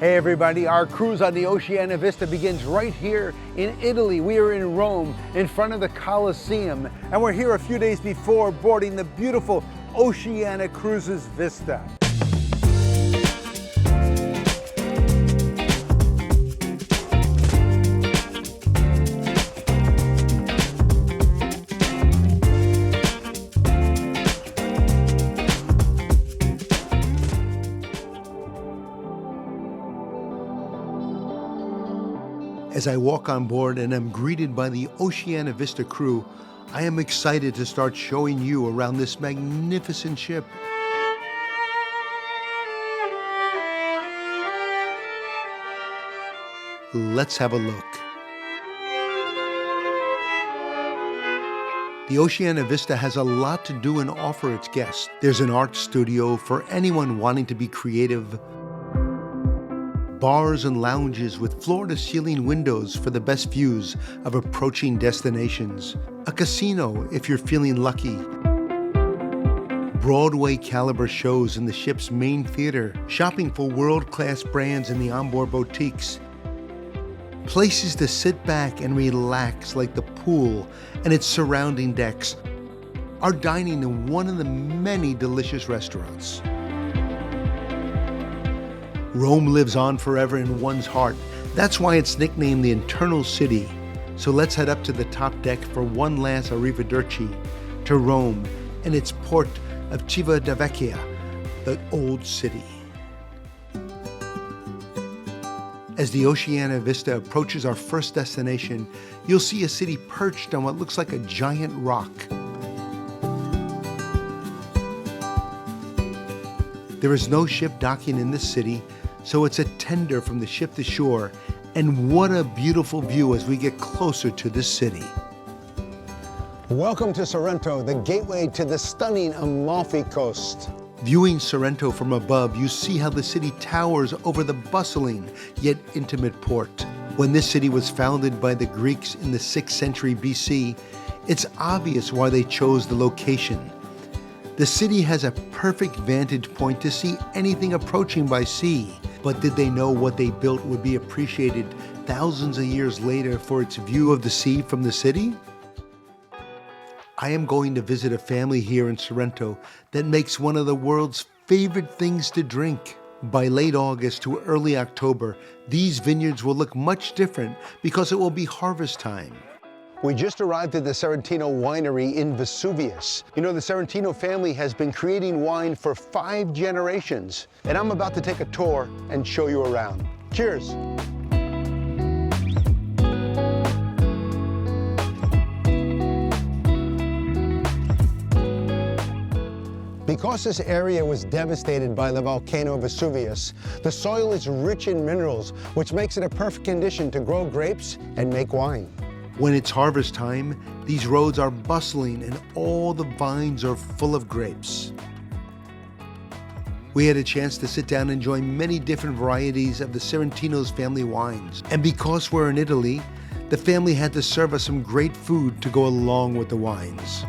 Hey everybody, our cruise on the Oceania Vista begins right here in Italy. We are in Rome, in front of the Colosseum, and we're here a few days before boarding the beautiful Oceania Cruises Vista. As I walk on board and am greeted by the Oceania Vista crew, I am excited to start showing you around this magnificent ship. Let's have a look. The Oceania Vista has a lot to do and offer its guests. There's an art studio for anyone wanting to be creative, bars and lounges with floor-to-ceiling windows for the best views of approaching destinations, a casino if you're feeling lucky, Broadway caliber shows in the ship's main theater, shopping for world-class brands in the onboard boutiques, places to sit back and relax like the pool and its surrounding decks, are dining in one of the many delicious restaurants. Rome lives on forever in one's heart. That's why it's nicknamed the Eternal City. So let's head up to the top deck for one last arrivederci to Rome and its port of Civitavecchia, the Old City. As the Oceania Vista approaches our first destination, you'll see a city perched on what looks like a giant rock. There is no ship docking in this city, so it's a tender from the ship to shore, and what a beautiful view as we get closer to this city. Welcome to Sorrento, the gateway to the stunning Amalfi coast. Viewing Sorrento from above, you see how the city towers over the bustling yet intimate port. When this city was founded by the Greeks in the 6th century BC, it's obvious why they chose the location. The city has a perfect vantage point to see anything approaching by sea. But did they know what they built would be appreciated thousands of years later for its view of the sea from the city? I am going to visit a family here in Sorrento that makes one of the world's favorite things to drink. By late August to early October, these vineyards will look much different because it will be harvest time. We just arrived at the Sorrentino winery in Vesuvius. You know, the Sorrentino family has been creating wine for 5 generations, and I'm about to take a tour and show you around. Cheers. Because this area was devastated by the volcano Vesuvius, the soil is rich in minerals, which makes it a perfect condition to grow grapes and make wine. When it's harvest time, these roads are bustling and all the vines are full of grapes. We had a chance to sit down and enjoy many different varieties of the Sorrentino's family wines. And because we're in Italy, the family had to serve us some great food to go along with the wines.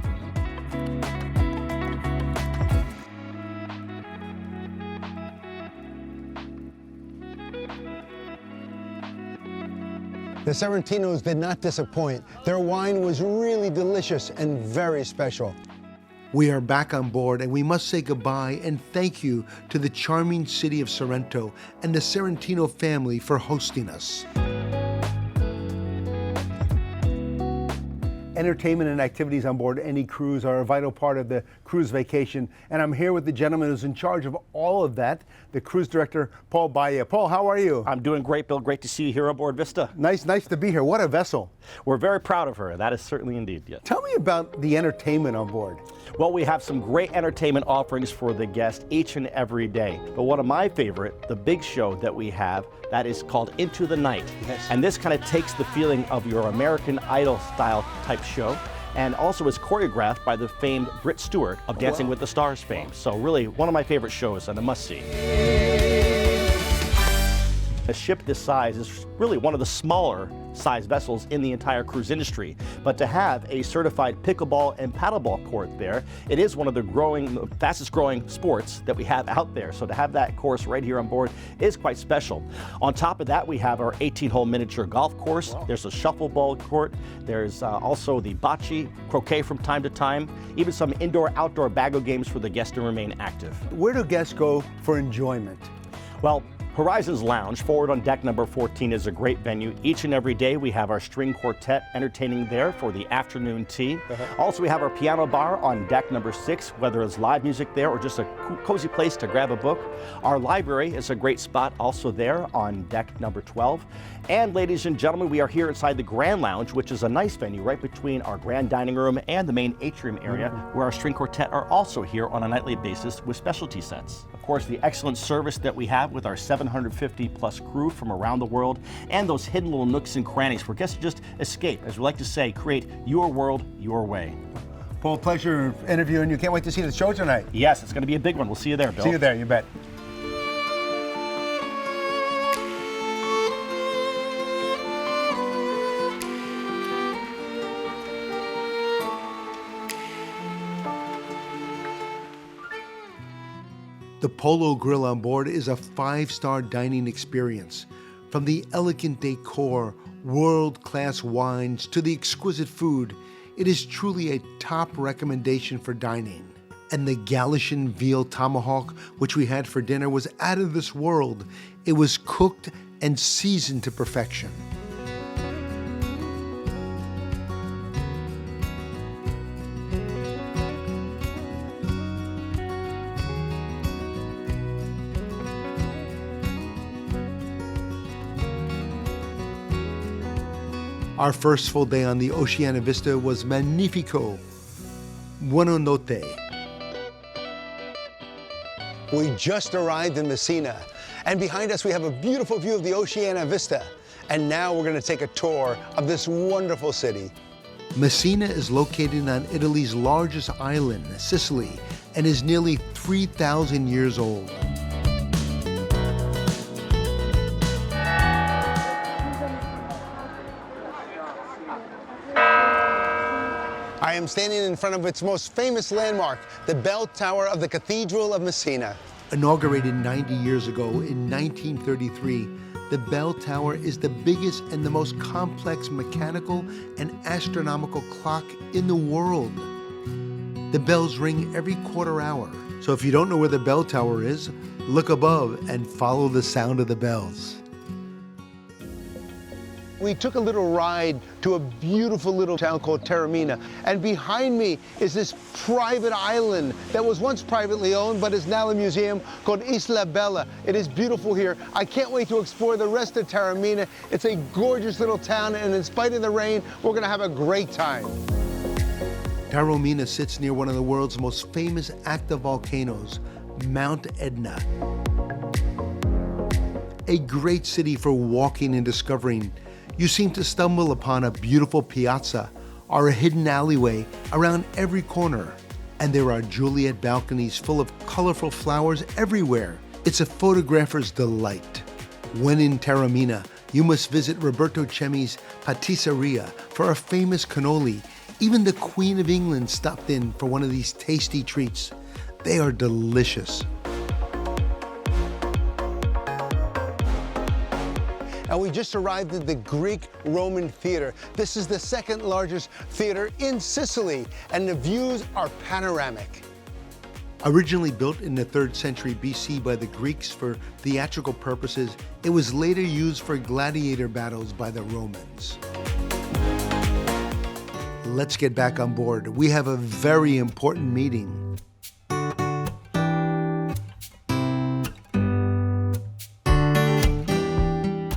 The Sorrentinos did not disappoint. Their wine was really delicious and very special. We are back on board and we must say goodbye and thank you to the charming city of Sorrento and the Sorrentino family for hosting us. Entertainment and activities on board any cruise are a vital part of the cruise vacation, and I'm here with the gentleman who's in charge of all of that, the cruise director, Paul Baia. Paul, how are you? I'm doing great, Bill. Great to see you here aboard Vista. Nice to be here. What a vessel. We're very proud of her. That is certainly indeed. Yes. Tell me about the entertainment on board. Well, we have some great entertainment offerings for the guest each and every day. But one of my favorite, the big show that we have, that is called Into the Night. Yes. And this kind of takes the feeling of your American Idol style type show, and also is choreographed by the famed Britt Stewart of Dancing with the Stars fame. So really one of my favorite shows and a must-see. A ship this size is really one of the smaller size vessels in the entire cruise industry. But to have a certified pickleball and paddleball court there, it is one of the fastest growing sports that we have out there. So to have that course right here on board is quite special. On top of that, we have our 18-hole miniature golf course. Wow. There's a shuffleball court. There's also the bocce, croquet from time to time, even some indoor-outdoor bago games for the guests to remain active. Where do guests go for enjoyment? Well, Horizons Lounge, forward on deck number 14, is a great venue. Each and every day we have our string quartet entertaining there for the afternoon tea. Also, we have our piano bar on deck number 6, whether it's live music there or just a cozy place to grab a book. Our library is a great spot also there on deck number 12. And ladies and gentlemen, we are here inside the Grand Lounge, which is a nice venue right between our grand dining room and the main atrium area, where our string quartet are also here on a nightly basis with specialty sets. Of course, the excellent service that we have with our 750 plus crew from around the world, and those hidden little nooks and crannies where guests just escape, as we like to say, create your world your way. Paul, pleasure interviewing you. Can't wait to see the show tonight. Yes, it's going to be a big one. We'll see you there, Bill. See you there, you bet. The Polo Grill on board is a 5-star dining experience. From the elegant decor, world-class wines, to the exquisite food, it is truly a top recommendation for dining. And the Galician veal tomahawk, which we had for dinner, was out of this world. It was cooked and seasoned to perfection. Our first full day on the Oceania Vista was magnifico. Buona notte. We just arrived in Messina, and behind us we have a beautiful view of the Oceania Vista. And now we're going to take a tour of this wonderful city. Messina is located on Italy's largest island, Sicily, and is nearly 3,000 years old. I am standing in front of its most famous landmark, the bell tower of the Cathedral of Messina. Inaugurated 90 years ago in 1933, the bell tower is the biggest and the most complex mechanical and astronomical clock in the world. The bells ring every quarter hour, so if you don't know where the bell tower is, look above and follow the sound of the bells. We took a little ride to a beautiful little town called Taormina, and behind me is this private island that was once privately owned but is now a museum called Isla Bella. It is beautiful here. I can't wait to explore the rest of Taormina. It's a gorgeous little town, and in spite of the rain, we're going to have a great time. Taormina sits near one of the world's most famous active volcanoes, Mount Etna. A great city for walking and discovering. You seem to stumble upon a beautiful piazza or a hidden alleyway around every corner. And there are Juliet balconies full of colorful flowers everywhere. It's a photographer's delight. When in Taormina, you must visit Roberto Chemi's patisseria for a famous cannoli. Even the Queen of England stopped in for one of these tasty treats. They are delicious. And we just arrived at the Greek-Roman Theater. This is the second largest theater in Sicily, and the views are panoramic. Originally built in the 3rd century BC by the Greeks for theatrical purposes, it was later used for gladiator battles by the Romans. Let's get back on board. We have a very important meeting.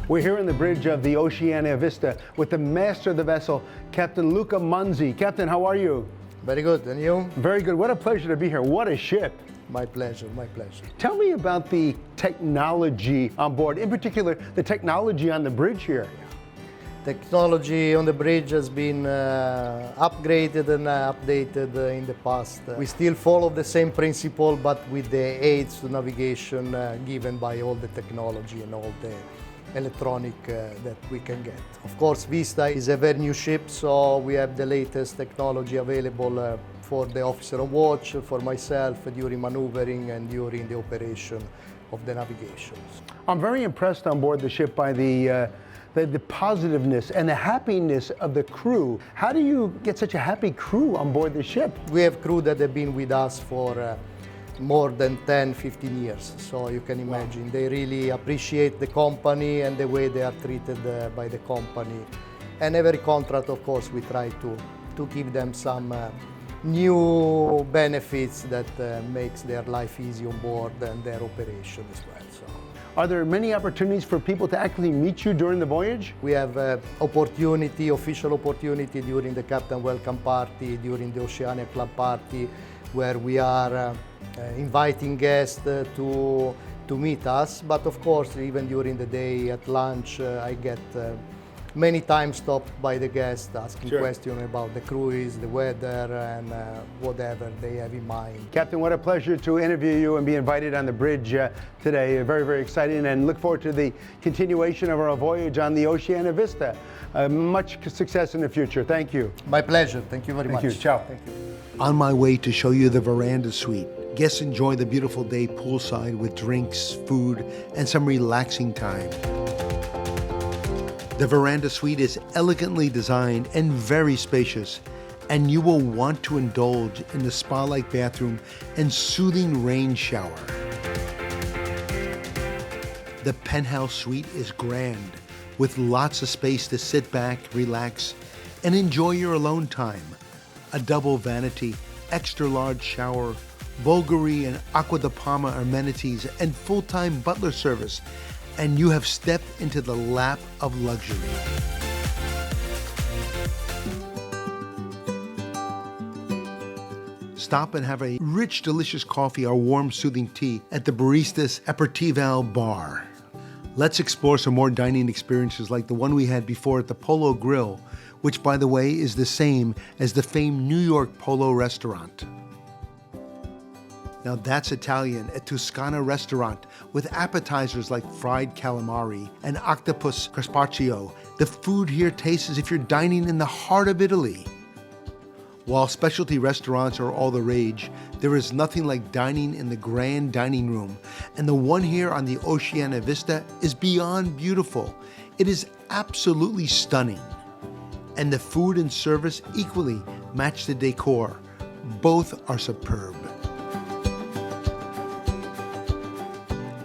We're here on the bridge of the Oceania Vista with the master of the vessel, Captain Luca Manzi. Captain, how are you? Very good, and you? Very good. What a pleasure to be here. What a ship. My pleasure, my pleasure. Tell me about the technology on board, in particular, the technology on the bridge here. Technology on the bridge has been upgraded and updated in the past. We still follow the same principle, but with the aids to navigation given by all the technology and all the electronic that we can get. Of course, Vista is a very new ship, so we have the latest technology available for the officer on watch, for myself during maneuvering and during the operation of the navigations. I'm very impressed on board the ship by the positiveness and the happiness of the crew. How do you get such a happy crew on board the ship? We have crew that have been with us for more than 10, 15 years. So you can imagine, they really appreciate the company and the way they are treated by the company. And every contract, of course, we try to give them some new benefits that makes their life easy on board and their operation as well. So. Are there many opportunities for people to actually meet you during the voyage? We have official opportunity during the Captain Welcome Party, during the Oceania Club Party, where we are inviting guests to meet us. But of course, even during the day at lunch, I get many times stopped by the guests asking questions about the cruise, the weather, and whatever they have in mind. Captain, what a pleasure to interview you and be invited on the bridge today. Very, very exciting, and look forward to the continuation of our voyage on the Oceania Vista. Much success in the future. Thank you. My pleasure. Thank you very much. Thank you. Ciao. Thank you. On my way to show you the Veranda Suite. Guests enjoy the beautiful day poolside with drinks, food, and some relaxing time. The Veranda Suite is elegantly designed and very spacious, and you will want to indulge in the spa-like bathroom and soothing rain shower. The Penthouse Suite is grand, with lots of space to sit back, relax, and enjoy your alone time. A double vanity, extra large shower, Bulgari and Acqua di Parma amenities, and full-time butler service, and you have stepped into the lap of luxury. Stop and have a rich, delicious coffee or warm, soothing tea at the Baristas Aperitival Bar. Let's explore some more dining experiences like the one we had before at the Polo Grill, which, by the way, is the same as the famed New York Polo Restaurant. Now that's Italian at Toscana Restaurant, with appetizers like fried calamari and octopus carpaccio. The food here tastes as if you're dining in the heart of Italy. While specialty restaurants are all the rage, there is nothing like dining in the grand dining room, and the one here on the Oceania Vista is beyond beautiful. It is absolutely stunning. And the food and service equally match the decor. Both are superb.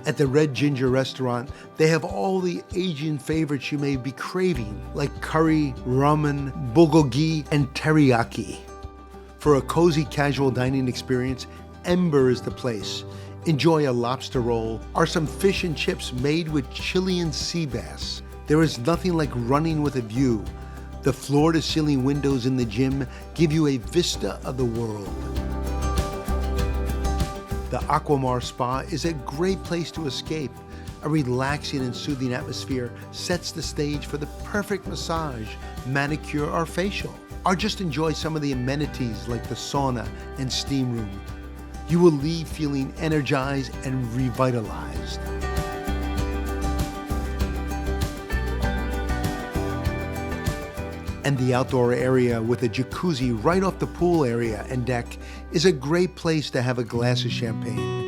At the Red Ginger Restaurant, they have all the Asian favorites you may be craving, like curry, ramen, bulgogi, and teriyaki. For a cozy casual dining experience, Ember is the place. Enjoy a lobster roll or some fish and chips made with Chilean sea bass. There is nothing like running with a view. The floor-to-ceiling windows in the gym give you a vista of the world. The Aquamar Spa is a great place to escape. A relaxing and soothing atmosphere sets the stage for the perfect massage, manicure, or facial. Or just enjoy some of the amenities like the sauna and steam room. You will leave feeling energized and revitalized. And the outdoor area with a jacuzzi right off the pool area and deck is a great place to have a glass of champagne.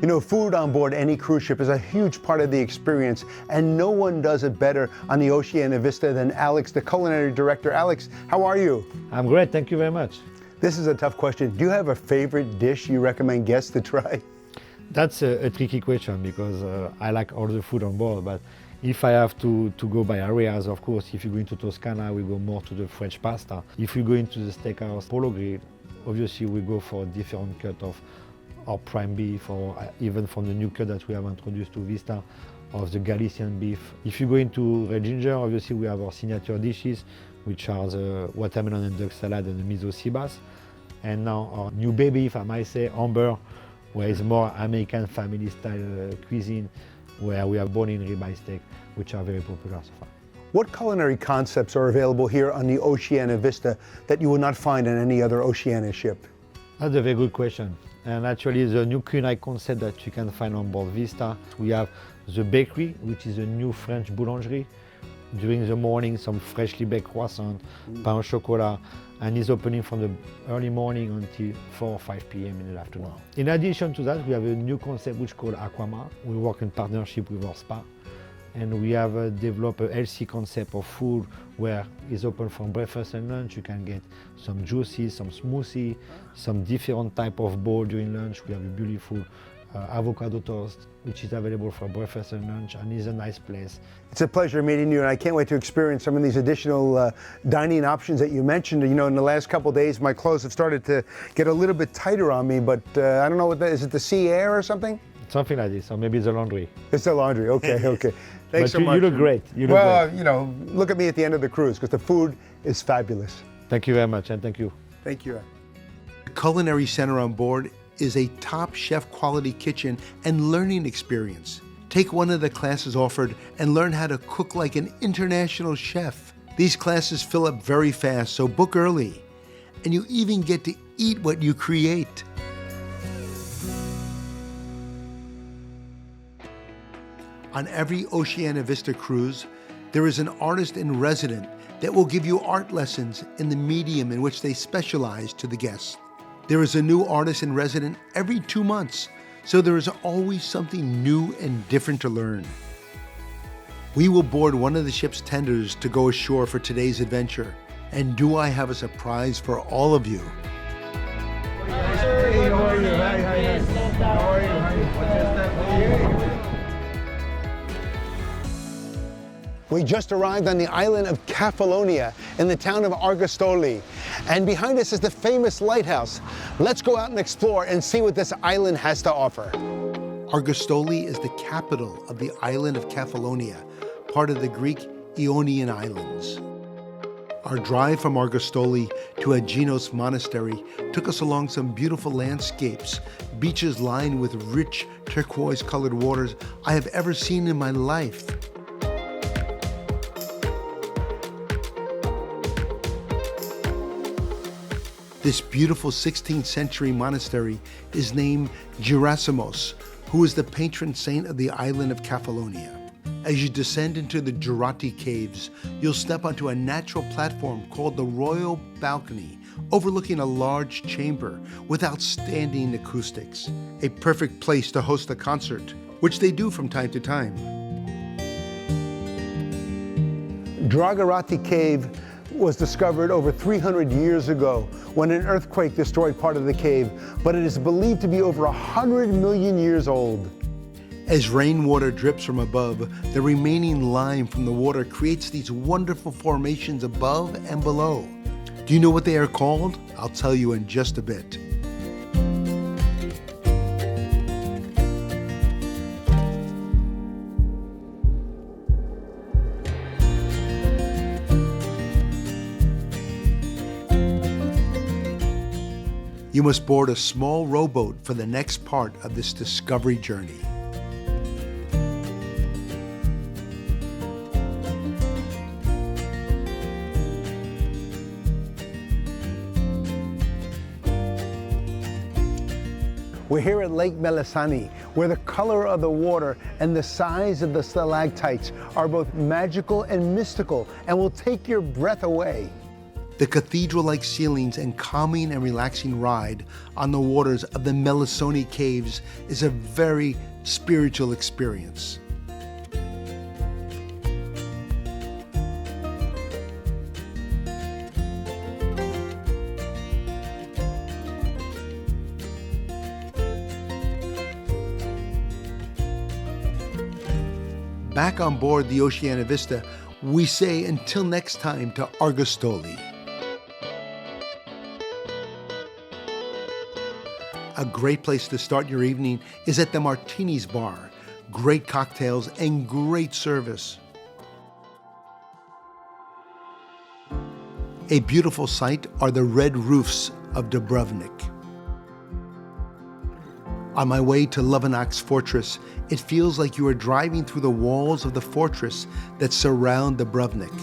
You know, food on board any cruise ship is a huge part of the experience, and no one does it better on the Oceania Vista than Alex, the culinary director. Alex, how are you? I'm great, thank you very much. This is a tough question. Do you have a favorite dish you recommend guests to try? That's a tricky question because I like all the food on board, but if I have to go by areas, of course, if you go into Toscana, we go more to the French pasta. If you go into the steakhouse, Polo Grill, obviously we go for a different cut of our prime beef, or even from the new cut that we have introduced to Vista, of the Galician beef. If you go into Red Ginger, obviously we have our signature dishes, which are the watermelon and duck salad and the miso sea bass. And now our new baby, if I might say, Ember, where it's more American family style cuisine, where we have bone-in ribeye steak, which are very popular so far. What culinary concepts are available here on the Oceania Vista that you will not find on any other Oceania ship? That's a very good question. And actually the new culinary concept that you can find on board Vista, we have the bakery, which is a new French boulangerie. During the morning, some freshly baked croissant, pain au chocolat, and it's opening from the early morning until 4 or 5 p.m. in the afternoon. Wow. In addition to that, we have a new concept which is called Aquamar. We work in partnership with our spa, and we have developed a healthy concept of food where it's open from breakfast and lunch. You can get some juices, some smoothie, some different type of bowl during lunch. We have a beautiful avocado toast, which is available for breakfast and lunch, and is a nice place. It's a pleasure meeting you, and I can't wait to experience some of these additional dining options that you mentioned. You know, in the last couple of days, my clothes have started to get a little bit tighter on me, but I don't know what that is. It the sea air or something? Something like this, or maybe it's the laundry. It's the laundry. Okay, okay. Thanks so much. You look great. You look well, great. You know, look at me at the end of the cruise because the food is fabulous. Thank you very much, and thank you. Thank you. The Culinary Center on board is a top chef quality kitchen and learning experience. Take one of the classes offered and learn how to cook like an international chef. These classes fill up very fast, so book early. And you even get to eat what you create. On every Oceania Vista cruise, there is an artist in residence that will give you art lessons in the medium in which they specialize to the guests. There is a new artist in residence every 2 months, so there is always something new and different to learn. We will board one of the ship's tenders to go ashore for today's adventure. And do I have a surprise for all of you? Hey, how are you? Hi. How are you? We just arrived on the island of Cefalonia in the town of Argostoli. And behind us is the famous lighthouse. Let's go out and explore and see what this island has to offer. Argostoli is the capital of the island of Cefalonia, part of the Greek Ionian Islands. Our drive from Argostoli to Aginos Monastery took us along some beautiful landscapes, beaches lined with rich turquoise-colored waters I have ever seen in my life. This beautiful 16th century monastery is named Gerasimos, who is the patron saint of the island of Cefalonia. As you descend into the Drogaraty Caves, you'll step onto a natural platform called the Royal Balcony, overlooking a large chamber with outstanding acoustics. A perfect place to host a concert, which they do from time to time. Drogaraty Cave was discovered over 300 years ago when an earthquake destroyed part of the cave, but it is believed to be over 100 million years old. As rainwater drips from above, the remaining lime from the water creates these wonderful formations above and below. Do you know what they are called? I'll tell you in just a bit. You must board a small rowboat for the next part of this discovery journey. We're here at Lake Melissani, where the color of the water and the size of the stalactites are both magical and mystical and will take your breath away. The cathedral-like ceilings and calming and relaxing ride on the waters of the Melissani Caves is a very spiritual experience. Back on board the Oceania Vista, we say until next time to Argostoli. A great place to start your evening is at the Martinis Bar. Great cocktails and great service. A beautiful sight are the red roofs of Dubrovnik. On my way to Lovrijenac Fortress, it feels like you are driving through the walls of the fortress that surround Dubrovnik.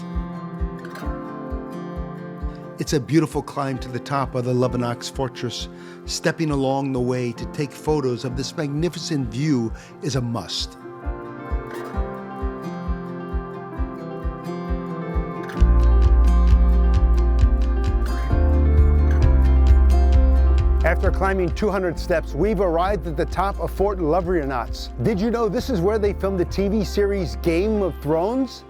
It's a beautiful climb to the top of the Lovrijenac Fortress. Stepping along the way to take photos of this magnificent view is a must. After climbing 200 steps, we've arrived at the top of Fort Lovrijenac. Did you know this is where they filmed the TV series Game of Thrones?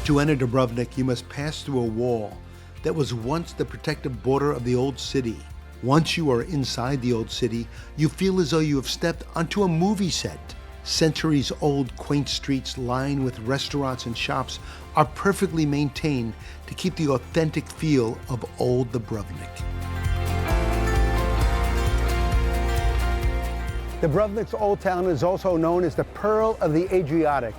To enter Dubrovnik, you must pass through a wall that was once the protective border of the old city. Once you are inside the old city, you feel as though you have stepped onto a movie set. Centuries-old quaint streets lined with restaurants and shops are perfectly maintained to keep the authentic feel of old Dubrovnik. Dubrovnik's Old Town is also known as the Pearl of the Adriatic,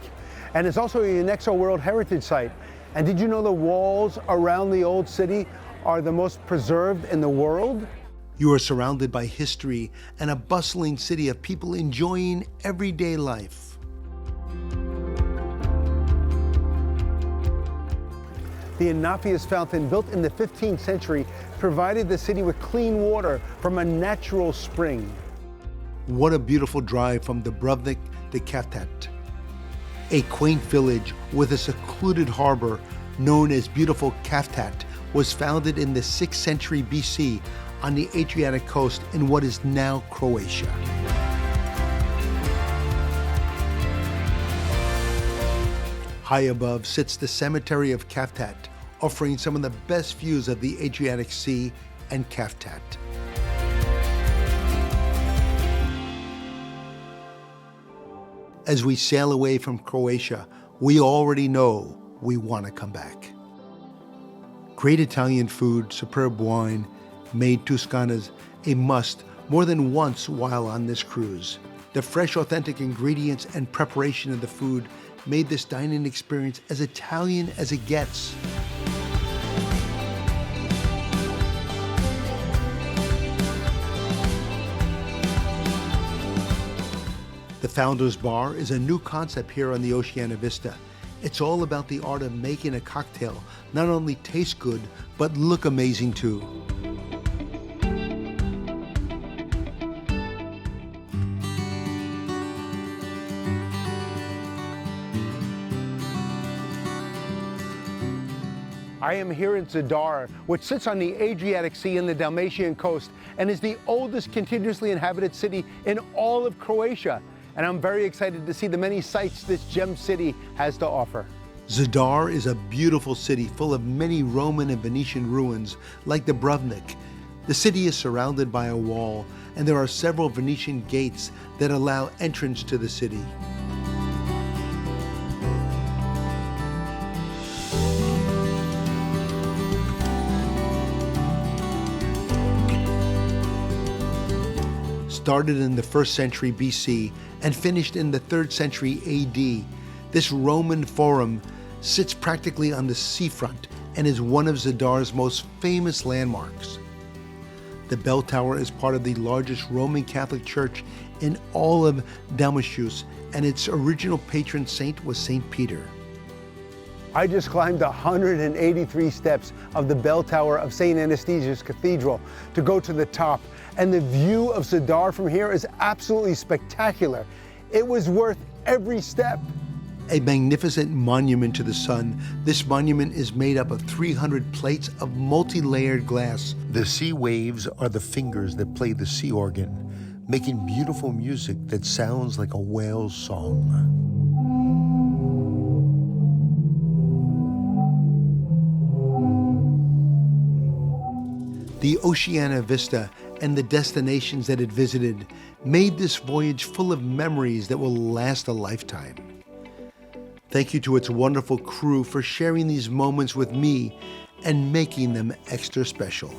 and it's also a UNESCO World Heritage Site. And did you know the walls around the old city are the most preserved in the world? You are surrounded by history and a bustling city of people enjoying everyday life. The Anafius fountain, built in the 15th century, provided the city with clean water from a natural spring. What a beautiful drive from Dubrovnik to Caftat, a quaint village with a secluded harbor known as beautiful Caftat was founded in the 6th century BC on the Adriatic coast in what is now Croatia. High above sits the cemetery of Caftat, offering some of the best views of the Adriatic Sea and Caftat. As we sail away from Croatia, we already know we want to come back. Great Italian food, superb wine, made Toscanas a must more than once while on this cruise. The fresh, authentic ingredients and preparation of the food made this dining experience as Italian as it gets. The Founders Bar is a new concept here on the Oceania Vista. It's all about the art of making a cocktail not only taste good, but look amazing too. I am here in Zadar, which sits on the Adriatic Sea and the Dalmatian coast and is the oldest continuously inhabited city in all of Croatia. And I'm very excited to see the many sights this gem city has to offer. Zadar is a beautiful city full of many Roman and Venetian ruins like Dubrovnik. The city is surrounded by a wall, and there are several Venetian gates that allow entrance to the city. Started in the 1st century BC and finished in the 3rd century AD, this Roman forum sits practically on the seafront and is one of Zadar's most famous landmarks. The bell tower is part of the largest Roman Catholic church in all of Dalmatia, and its original patron saint was St. Peter. I just climbed 183 steps of the bell tower of St. Anastasius Cathedral to go to the top, and the view of Zadar from here is absolutely spectacular. It was worth every step. A magnificent monument to the sun, this monument is made up of 300 plates of multi-layered glass. The sea waves are the fingers that play the sea organ, making beautiful music that sounds like a whale's song. The Oceania Vista and the destinations that it visited made this voyage full of memories that will last a lifetime. Thank you to its wonderful crew for sharing these moments with me and making them extra special.